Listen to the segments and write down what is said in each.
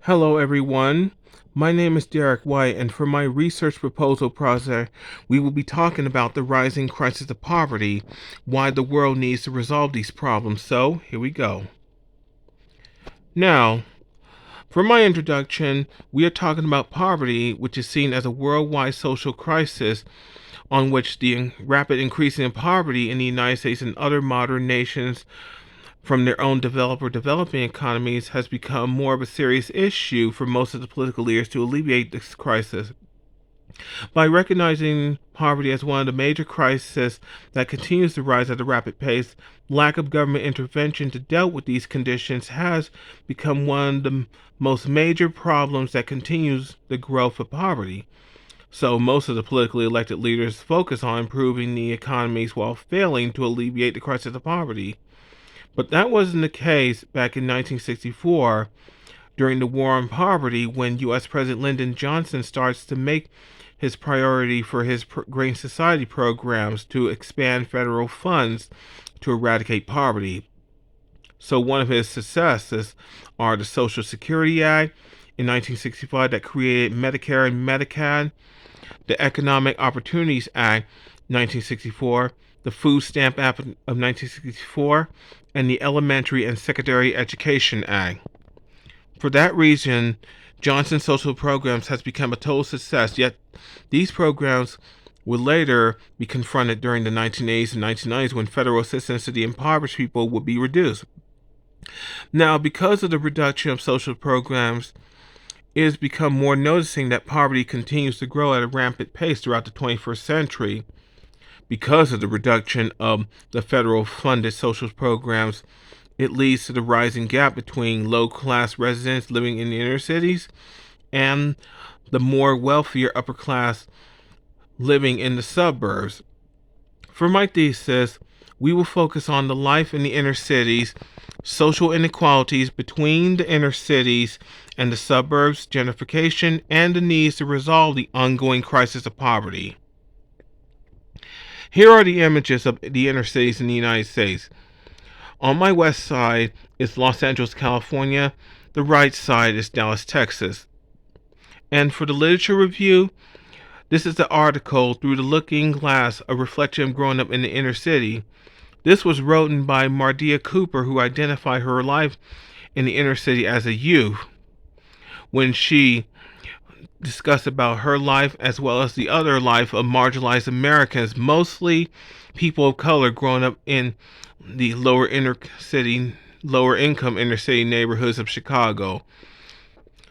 Hello, everyone. My name is Derek White, and for my research proposal project, we will be talking about the rising crisis of poverty, why the world needs to resolve these problems. So, here we go. Now, for my introduction, we are talking about poverty, which is seen as a worldwide social crisis on which the rapid increase in poverty in the United States and other modern nations from their own developed or developing economies has become more of a serious issue for most of the political leaders to alleviate this crisis. By recognizing poverty as one of the major crises that continues to rise at a rapid pace, lack of government intervention to deal with these conditions has become one of the most major problems that continues the growth of poverty. So most of the politically elected leaders focus on improving the economies while failing to alleviate the crisis of poverty. But that wasn't the case back in 1964 during the War on Poverty when U.S. President Lyndon Johnson starts to make his priority for his Great Society programs to expand federal funds to eradicate poverty. So one of his successes are the Social Security Act in 1965 that created Medicare and Medicaid, the Economic Opportunities Act 1964, the Food Stamp Act of 1964, and the Elementary and Secondary Education Act. For that reason, Johnson's social programs has become a total success, yet these programs would later be confronted during the 1980s and 1990s when federal assistance to the impoverished people would be reduced. Now, because of the reduction of social programs, it has become more noticing that poverty continues to grow at a rampant pace throughout the 21st century. Because of the reduction of the federal funded social programs, it leads to the rising gap between low class residents living in the inner cities and the more wealthier upper class living in the suburbs. For my thesis, we will focus on the life in the inner cities, social inequalities between the inner cities and the suburbs, gentrification, and the needs to resolve the ongoing crisis of poverty. Here are the images of the inner cities in the United States. On my west side is Los Angeles, California. The right side is Dallas, Texas. And for the literature review, this is the article Through the Looking Glass, a reflection of growing up in the inner city. This was written by Mardia Cooper, who identified her life in the inner city as a youth when she discussed about her life as well as the other life of marginalized Americans, mostly people of color growing up in the lower income inner city neighborhoods of Chicago.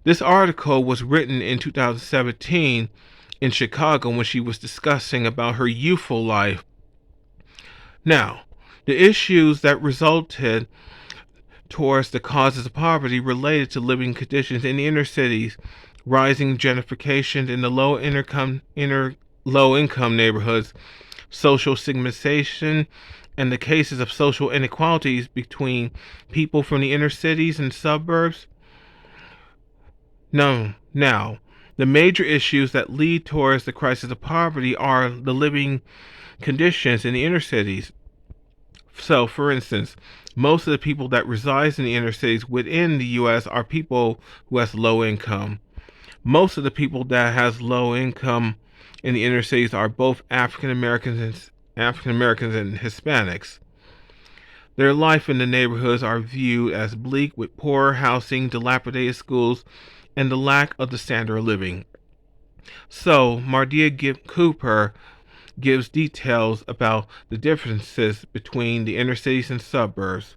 This article was written in 2017 in Chicago when she was discussing about her youthful life. Now, the issues that resulted towards the causes of poverty related to living conditions in the inner cities, rising gentrification in the low income neighborhoods, social stigmatization, and the cases of social inequalities between people from the inner cities and suburbs. Now, the major issues that lead towards the crisis of poverty are the living conditions in the inner cities. So, for instance, most of the people that reside in the inner cities within the U.S. are people who has low income. Most of the people that has low income in the inner cities are both African Americans and Hispanics. Their life in the neighborhoods are viewed as bleak with poor housing, dilapidated schools, and the lack of the standard of living. So, Mardia Cooper gives details about the differences between the inner cities and suburbs.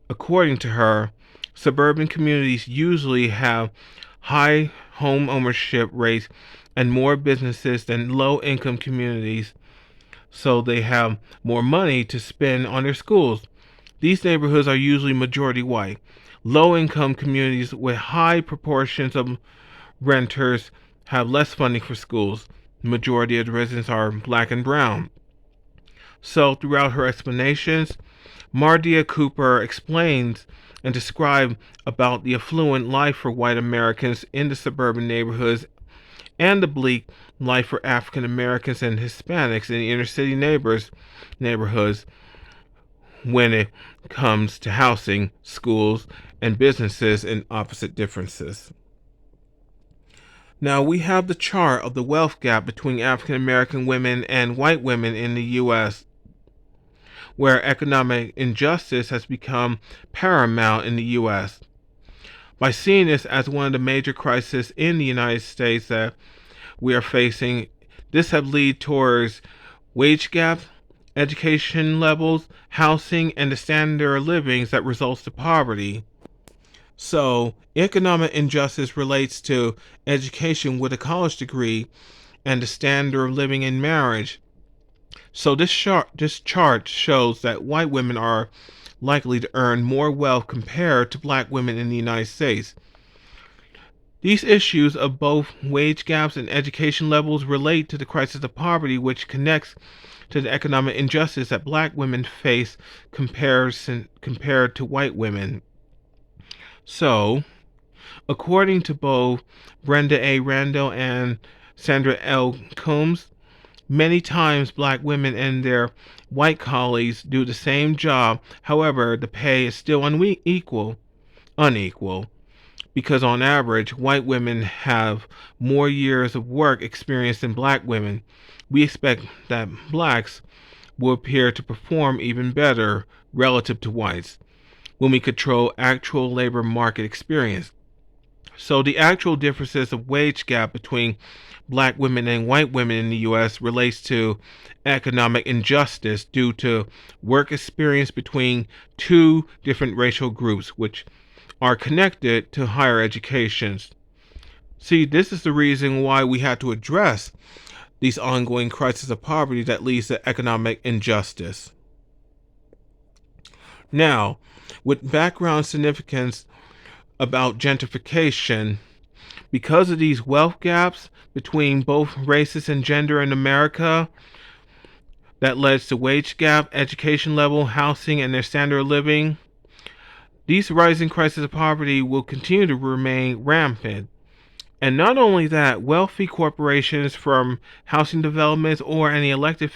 According to her, suburban communities usually have high home ownership rates and more businesses than low income communities, so they have more money to spend on their schools. These neighborhoods are usually majority white. Low income communities with high proportions of renters have less funding for schools. The majority of the residents are black and brown. So, throughout her explanations, Mardia Cooper explains and describes about the affluent life for white Americans in the suburban neighborhoods and the bleak life for African Americans and Hispanics in the inner city neighborhoods, when it comes to housing, schools, and businesses and opposite differences. Now we have the chart of the wealth gap between African American women and white women in the U.S., where economic injustice has become paramount in the U.S. By seeing this as one of the major crises in the United States that we are facing, this has led towards wage gap, education levels, housing, and the standard of living that results to poverty. So, economic injustice relates to education with a college degree and the standard of living in marriage. So this chart shows that white women are likely to earn more wealth compared to black women in the United States. These issues of both wage gaps and education levels relate to the crisis of poverty, which connects to the economic injustice that black women face compared to white women. So, according to both Brenda A. Randall and Sandra L. Combs, many times black women and their white colleagues do the same job. However, the pay is still unequal, because on average, white women have more years of work experience than black women. We expect that blacks will appear to perform even better relative to whites when we control actual labor market experience. So the actual differences of wage gap between black women and white women in the U.S. relates to economic injustice due to work experience between two different racial groups, which are connected to higher educations. See, this is the reason why we had to address these ongoing crises of poverty that leads to economic injustice. Now, with background significance about gentrification, because of these wealth gaps between both races and gender in America, that leads to wage gap, education level, housing, and their standard of living, these rising crises of poverty will continue to remain rampant. And not only that, wealthy corporations from housing developments or any elected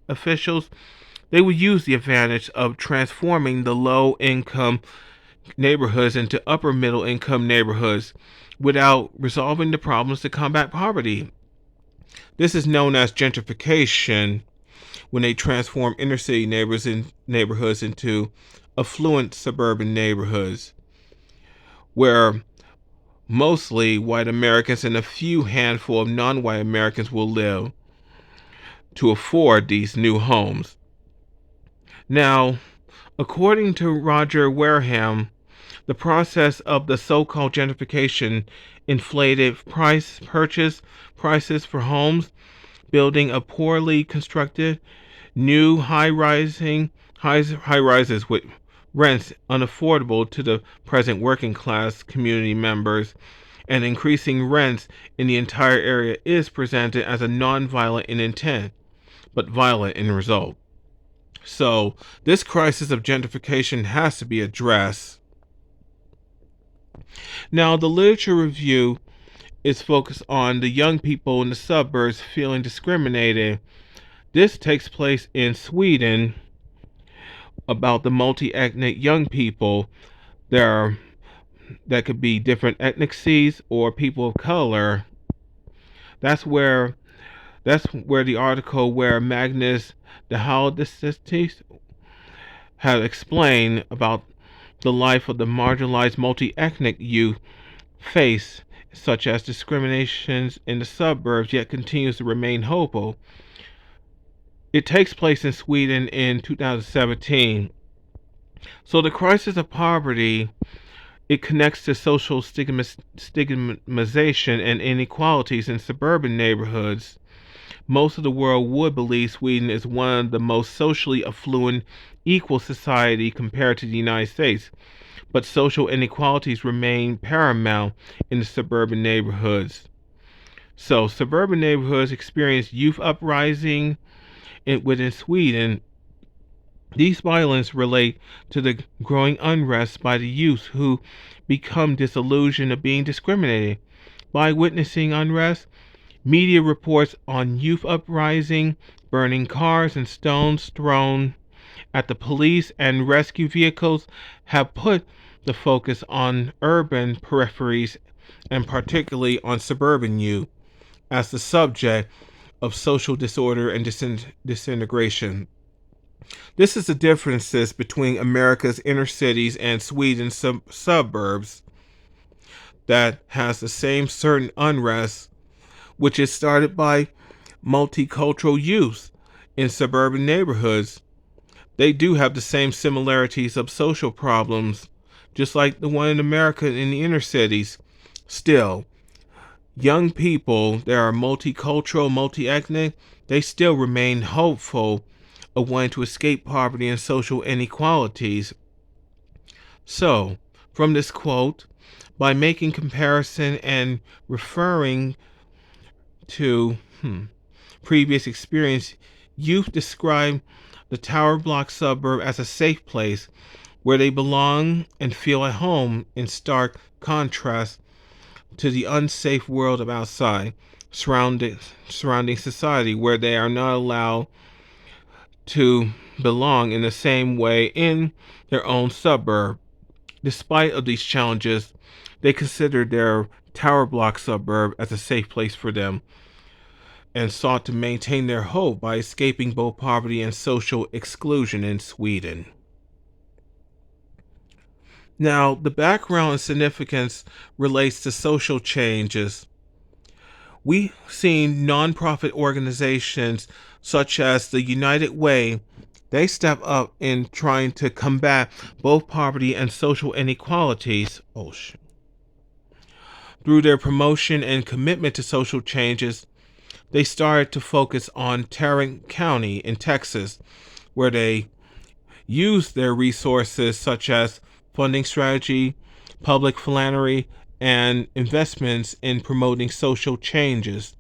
officials, they will use the advantage of transforming the low-income neighborhoods into upper middle income neighborhoods without resolving the problems to combat poverty. This is known as gentrification, when they transform inner city neighborhoods into affluent suburban neighborhoods where mostly white Americans and a few handful of non-white Americans will live to afford these new homes. Now, according to Roger Wareham, the process of the so-called gentrification inflated purchase prices for homes, building a poorly constructed new high-rises with rents unaffordable to the present working class community members, and increasing rents in the entire area is presented as a non-violent in intent, but violent in result. So, this crisis of gentrification has to be addressed. Now, the literature review is focused on the young people in the suburbs feeling discriminated. This takes place in Sweden about the multi-ethnic young people that could be different ethnicities or people of color. That's where the article where Magnus Dehaldesis have explained about the life of the marginalized multi-ethnic youth face, such as discriminations in the suburbs, yet continues to remain hopeful. It takes place in Sweden in 2017. So the crisis of poverty, it connects to social stigmatization and inequalities in suburban neighborhoods. Most of the world would believe Sweden is one of the most socially affluent, equal society compared to the United States, but social inequalities remain paramount in the suburban neighborhoods. So, suburban neighborhoods experience youth uprising within Sweden. These violence relate to the growing unrest by the youth who become disillusioned of being discriminated. By witnessing unrest, media reports on youth uprising, burning cars and stones thrown at the police and rescue vehicles have put the focus on urban peripheries and particularly on suburban youth as the subject of social disorder and disintegration. This is the differences between America's inner cities and Sweden's suburbs that has the same certain unrest, which is started by multicultural youth in suburban neighborhoods. They do have the same similarities of social problems, just like the one in America in the inner cities. Still, young people that are multicultural, multi-ethnic, they still remain hopeful of wanting to escape poverty and social inequalities. So, from this quote, by making comparison and referring to previous experience, youth describe the Tower Block suburb as a safe place where they belong and feel at home, in stark contrast to the unsafe world of outside surrounding society, where they are not allowed to belong in the same way in their own suburb. Despite of these challenges, they considered their Tower Block suburb as a safe place for them and sought to maintain their hope by escaping both poverty and social exclusion in Sweden. Now, the background and significance relates to social changes. We've seen nonprofit organizations such as the United Way, they step up in trying to combat both poverty and social inequalities. Through their promotion and commitment to social changes, they started to focus on Tarrant County in Texas, where they used their resources such as funding strategy, public philanthropy, and investments in promoting social changes.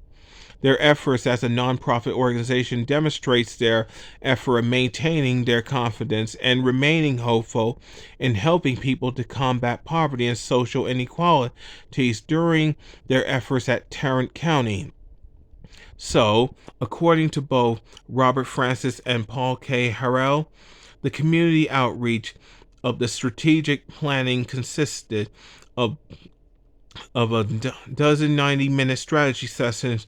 Their efforts as a nonprofit organization demonstrates their effort of maintaining their confidence and remaining hopeful in helping people to combat poverty and social inequalities during their efforts at Tarrant County. So, according to both Robert Francis and Paul K. Harrell, the community outreach of the strategic planning consisted of a dozen 90-minute strategy sessions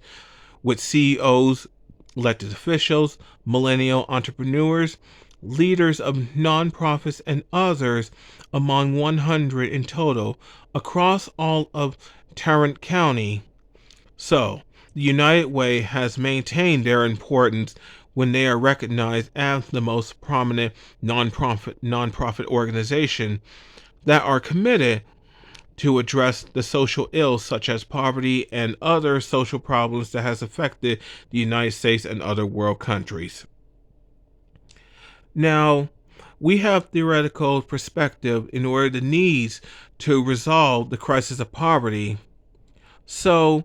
with CEOs, elected officials, millennial entrepreneurs, leaders of nonprofits, and others, among 100 in total, across all of Tarrant County. So, the United Way has maintained their importance when they are recognized as the most prominent nonprofit organization that are committed to address the social ills such as poverty and other social problems that has affected the United States and other world countries. Now, we have theoretical perspective in order the needs to resolve the crisis of poverty. So,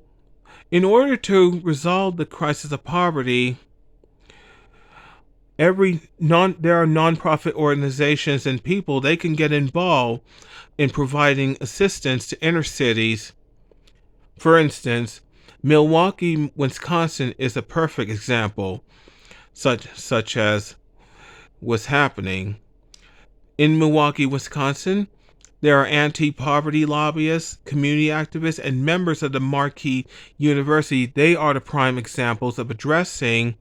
in order to resolve the crisis of poverty, there are nonprofit organizations and people, they can get involved in providing assistance to inner cities. For instance, Milwaukee, Wisconsin is a perfect example, such as what's happening. In Milwaukee, Wisconsin, there are anti-poverty lobbyists, community activists, and members of the Marquette University. They are the prime examples of addressing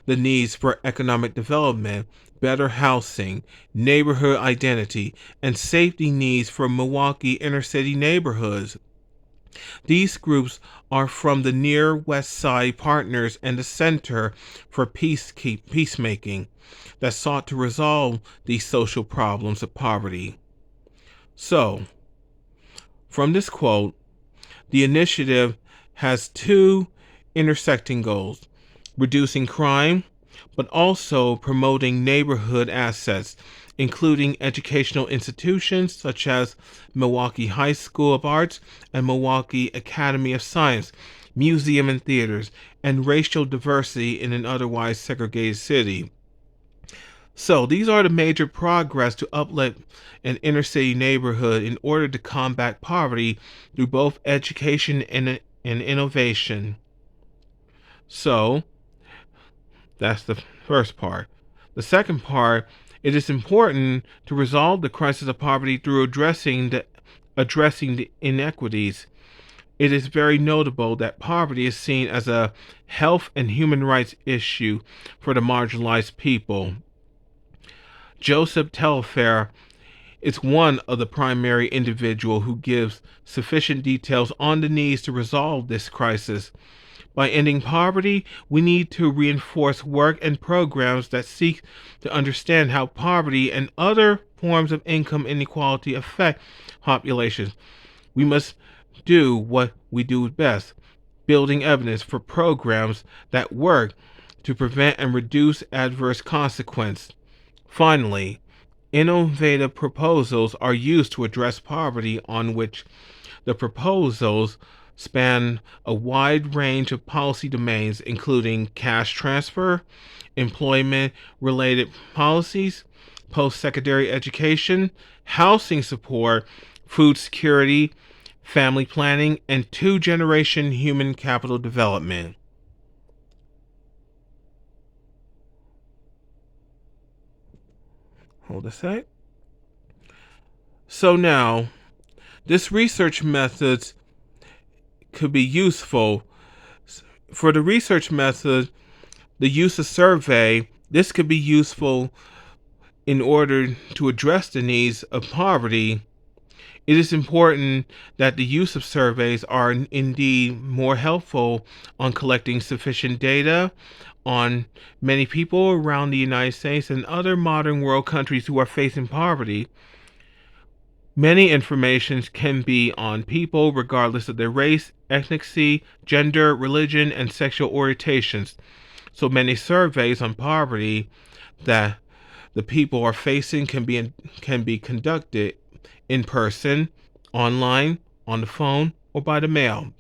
the needs for economic development, better housing, neighborhood identity, and safety needs for Milwaukee inner city neighborhoods. These groups are from the Near West Side Partners and the Center for Peacemaking that sought to resolve these social problems of poverty. So, from this quote, the initiative has two intersecting goals: reducing crime, but also promoting neighborhood assets, including educational institutions such as Milwaukee High School of Arts and Milwaukee Academy of Science, museum and theaters, and racial diversity in an otherwise segregated city. So these are the major progress to uplift an inner city neighborhood in order to combat poverty through both education and innovation. So that's the first part. The second part, it is important to resolve the crisis of poverty through addressing the inequities. It is very notable that poverty is seen as a health and human rights issue for the marginalized people. Joseph Telfair is one of the primary individuals who gives sufficient details on the needs to resolve this crisis. By ending poverty, we need to reinforce work and programs that seek to understand how poverty and other forms of income inequality affect populations. We must do what we do best, building evidence for programs that work to prevent and reduce adverse consequences. Finally, innovative proposals are used to address poverty, on which the proposals span a wide range of policy domains, including cash transfer, employment related policies, post secondary education, housing support, food security, family planning, and two-generation human capital development. Hold a sec. So now, this research methods could be useful. For the research method, the use of survey, this could be useful in order to address the needs of poverty. It is important that the use of surveys are indeed more helpful on collecting sufficient data on many people around the United States and other modern world countries who are facing poverty. Many informations can be on people regardless of their race, ethnicity, gender, religion, and sexual orientations. So many surveys on poverty that the people are facing can be conducted in person, online, on the phone, or by the mail.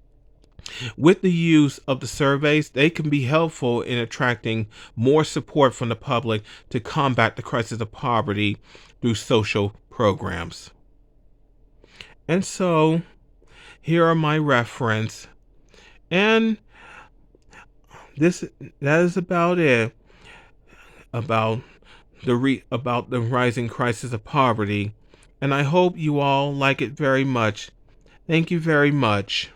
With the use of the surveys, they can be helpful in attracting more support from the public to combat the crisis of poverty through social programs. And so, here are my reference, and this that is about it about about the rising crisis of poverty. And I hope you all like it very much. Thank you very much.